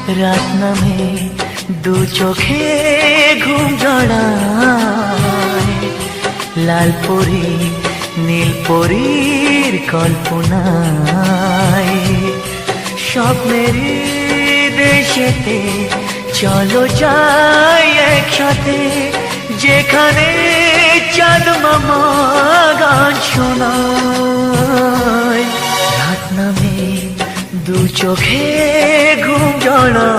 রাত নামে দু চোখে ঘুম জড়ায়, লাল পরি নীল পরীর কল্পনায়। স্বপ্নেরই দেশেতে চলো যাই একসাথে, যেখানে চাঁদ মামা গান শোনায়। রাত নামে দু চোখে ঘুম জড়ায়।